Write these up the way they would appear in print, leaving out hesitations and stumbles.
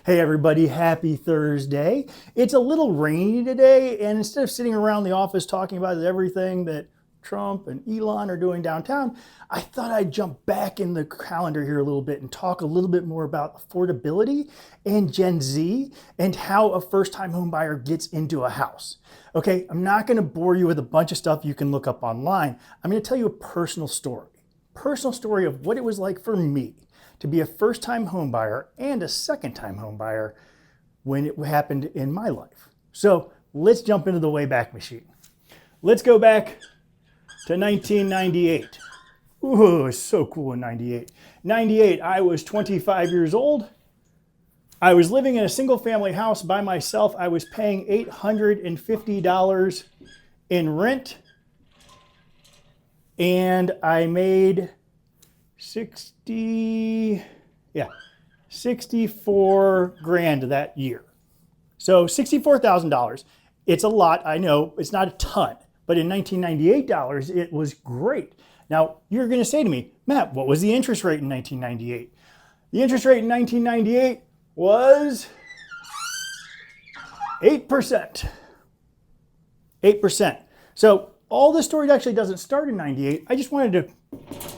Hey everybody, happy Thursday. It's a little rainy today, and instead of sitting around the office talking about everything that Trump and Elon are doing downtown, I thought I'd jump back in the calendar here a little bit and talk a little bit more about affordability and Gen Z and how a first-time home buyer gets into a house. Okay, I'm not going to bore you with a bunch of stuff you can look up online. I'm going to tell you a personal story of what it was like for me to be a first-time home buyer and a second-time home buyer when it happened in my life. So let's jump into the Wayback Machine. Let's go back to 1998. Ooh, it's so cool in 98. 98, I was 25 years old. I was living in a single-family house by myself. I was paying $850 in rent, and I made 64 grand that year. So $64,000. It's a lot, I know, it's not a ton, but in 1998 dollars, it was great. Now, you're going to say to me, Matt, what was the interest rate in 1998? The interest rate in 1998 was 8%. 8%. So all this story actually doesn't start in 98. I just wanted to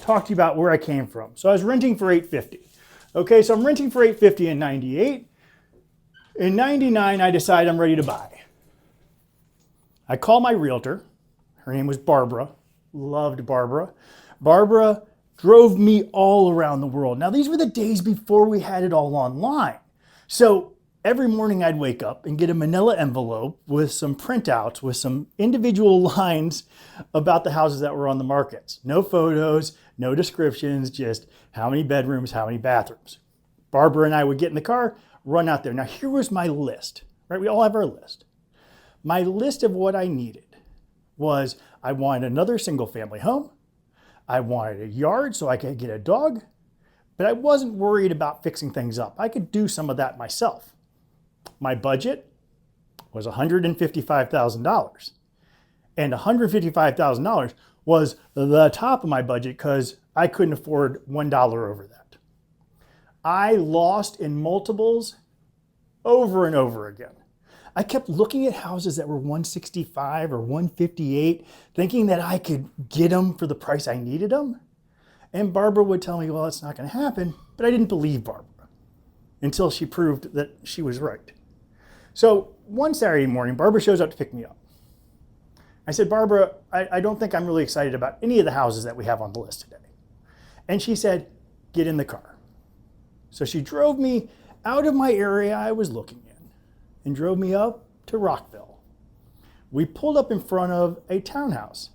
talk to you about where I came from. So I was renting for $850. Okay, so I'm renting for $850 in 98. In 99, I decide I'm ready to buy. I call my realtor. Her name was Barbara. Loved Barbara. Barbara drove me all around the world. Now, these were the days before we had it all online. So every morning I'd wake up and get a manila envelope with some printouts, with some individual lines about the houses that were on the markets. No photos, no descriptions, just how many bedrooms, how many bathrooms. Barbara and I would get in the car, run out there. Now here was my list, right? We all have our list. My list of what I needed was I wanted another single family home. I wanted a yard so I could get a dog, but I wasn't worried about fixing things up. I could do some of that myself. My budget was $155,000. And $155,000 was the top of my budget because I couldn't afford $1 over that. I lost in multiples over and over again. I kept looking at houses that were 165 or 158, thinking that I could get them for the price I needed them. And Barbara would tell me, well, it's not going to happen. But I didn't believe Barbara until she proved that she was right. So one Saturday morning, Barbara shows up to pick me up. I said, Barbara, I don't think I'm really excited about any of the houses that we have on the list today. And she said, get in the car. So she drove me out of my area I was looking in and drove me up to Rockville. We pulled up in front of a townhouse.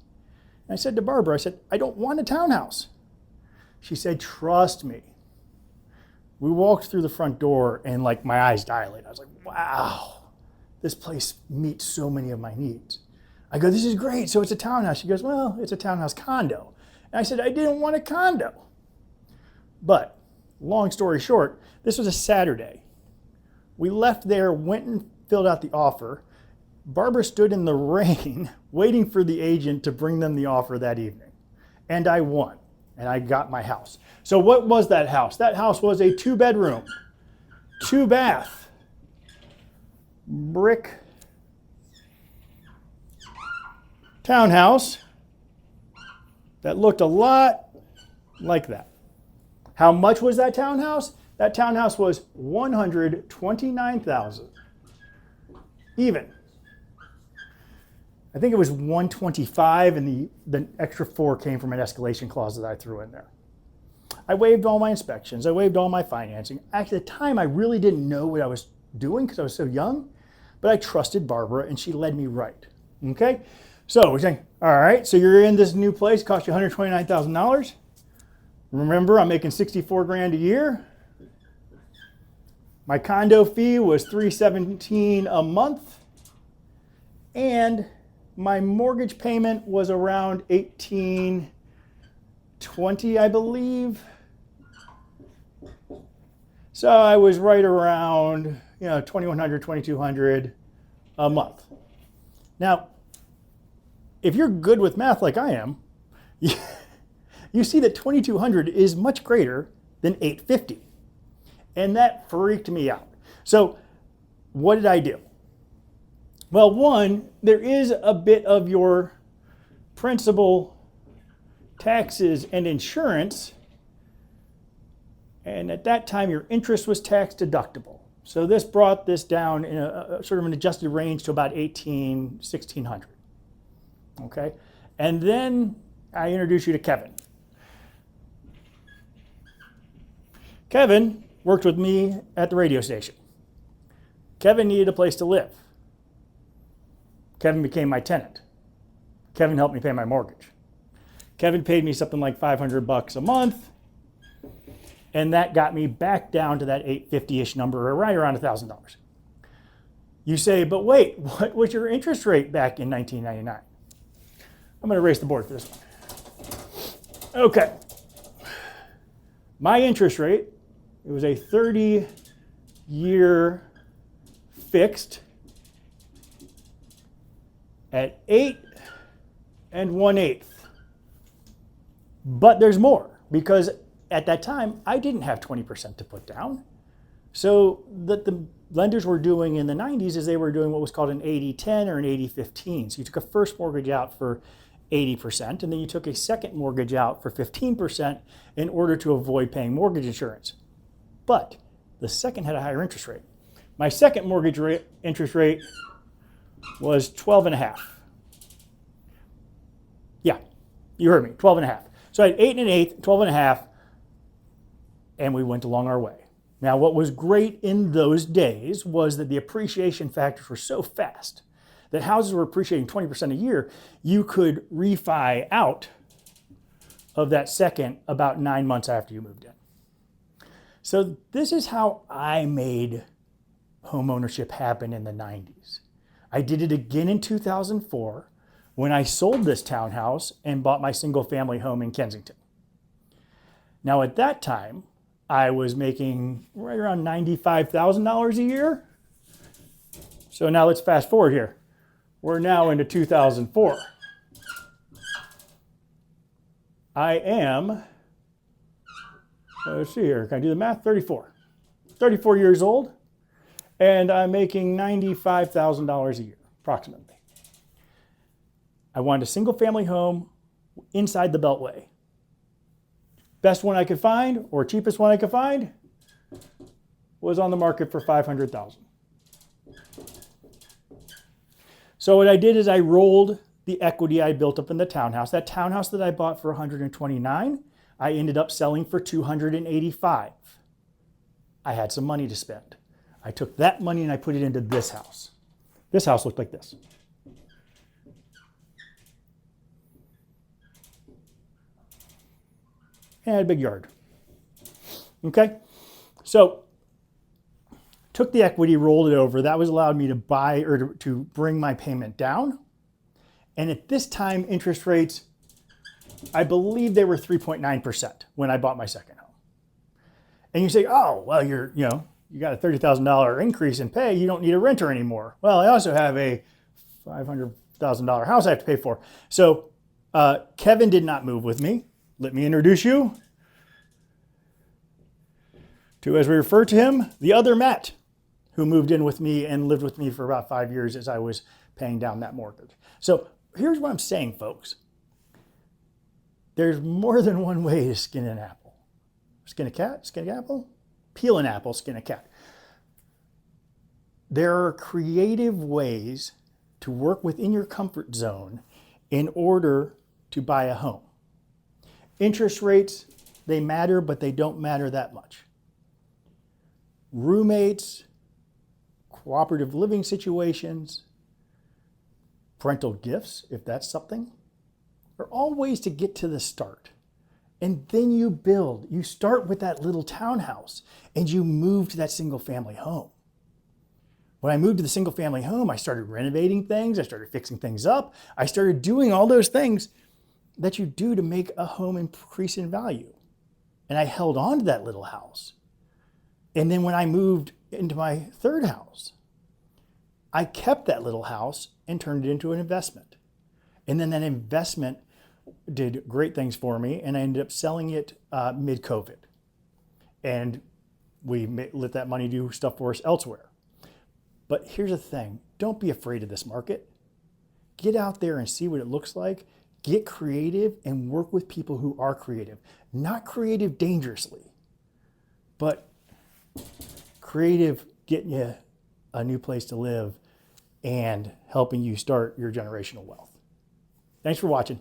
And I said to Barbara, I said, I don't want a townhouse. She said, trust me. We walked through the front door and like my eyes dilated. I was like, wow, this place meets so many of my needs. I go, this is great. So it's a townhouse. She goes, well, it's a townhouse condo. And I said, I didn't want a condo. But long story short, this was a Saturday. We left there, went and filled out the offer. Barbara stood in the rain waiting for the agent to bring them the offer that evening. And I won. And I got my house. So what was that house? That house was a 2-bedroom, 2-bath, brick townhouse that looked a lot like that. How much was that townhouse? That townhouse was $129,000. Even. I think it was $125, and the extra $4 came from an escalation clause that I threw in there. I waived all my inspections. I waived all my financing. Actually, at the time, I really didn't know what I was doing because I was so young, but I trusted Barbara, and she led me right. Okay? So we're saying, all right, so you're in this new place, cost you $129,000. Remember, I'm making 64 grand a year. My condo fee was $317 a month, and my mortgage payment was around $1,820, I believe. So I was right around, $2,100, $2,200 a month. Now, if you're good with math like I am, you see that $2,200 is much greater than $850. And that freaked me out. So what did I do? Well, one, there is a bit of your principal, taxes, and insurance. And at that time, your interest was tax deductible. So this brought this down in a sort of an adjusted range to about $1,600. Okay? And then I introduce you to Kevin. Kevin worked with me at the radio station. Kevin needed a place to live. Kevin became my tenant. Kevin helped me pay my mortgage. Kevin paid me something like $500 a month, and that got me back down to that $850-ish number, or right around $1,000. You say, but wait, what was your interest rate back in 1999? I'm going to erase the board for this one. Okay. My interest rate, it was a 30-year fixed at 8 1/8. But there's more, because at that time, I didn't have 20% to put down. So that the lenders were doing in the 90s is they were doing what was called an 80-10 or an 80-15. So you took a first mortgage out for 80%, and then you took a second mortgage out for 15% in order to avoid paying mortgage insurance. But the second had a higher interest rate. My second mortgage rate, interest rate was 12.5. Yeah, you heard me, 12.5. So I had 8 1/8, 12.5, and we went along our way. Now, what was great in those days was that the appreciation factors were so fast that houses were appreciating 20% a year. You could refi out of that second about 9 months after you moved in. So this is how I made homeownership happen in the 90s. I did it again in 2004 when I sold this townhouse and bought my single family home in Kensington. Now at that time, I was making right around $95,000 a year. So now let's fast forward here. We're now into 2004. I am, let's see here, can I do the math? 34. 34 years old, and I'm making $95,000 a year, approximately. I wanted a single family home inside the Beltway. Best one I could find, or cheapest one I could find, was on the market for $500,000. So what I did is I rolled the equity I built up in the townhouse. That townhouse that I bought for $129,000, I ended up selling for $285,000. I had some money to spend. I took that money and I put it into this house. This house looked like this. And I had a big yard. Okay? So, took the equity, rolled it over. That was allowed me to buy or to bring my payment down. And at this time, interest rates, I believe they were 3.9% when I bought my second home. And you say, oh, well, you got a $30,000 increase in pay. You don't need a renter anymore. Well, I also have a $500,000 house I have to pay for. So Kevin did not move with me. Let me introduce you to, as we refer to him, the other Matt, who moved in with me and lived with me for about 5 years as I was paying down that mortgage. So here's what I'm saying, folks. There's more than one way to skin an apple. Skin a cat, skin an apple, peel an apple, skin a cat. There are creative ways to work within your comfort zone in order to buy a home. Interest rates, they matter, but they don't matter that much. Roommates, cooperative living situations, parental gifts, if that's something, are all ways to get to the start. And then you build. You start with that little townhouse and you move to that single family home. When I moved to the single family home, I started renovating things. I started fixing things up. I started doing all those things that you do to make a home increase in value. And I held on to that little house. And then when I moved into my third house, I kept that little house and turned it into an investment. And then that investment did great things for me, and I ended up selling it mid-COVID. And we let that money do stuff for us elsewhere. But here's the thing, don't be afraid of this market. Get out there and see what it looks like. Get creative and work with people who are creative. Not creative dangerously, but creative getting you a new place to live and helping you start your generational wealth. Thanks for watching.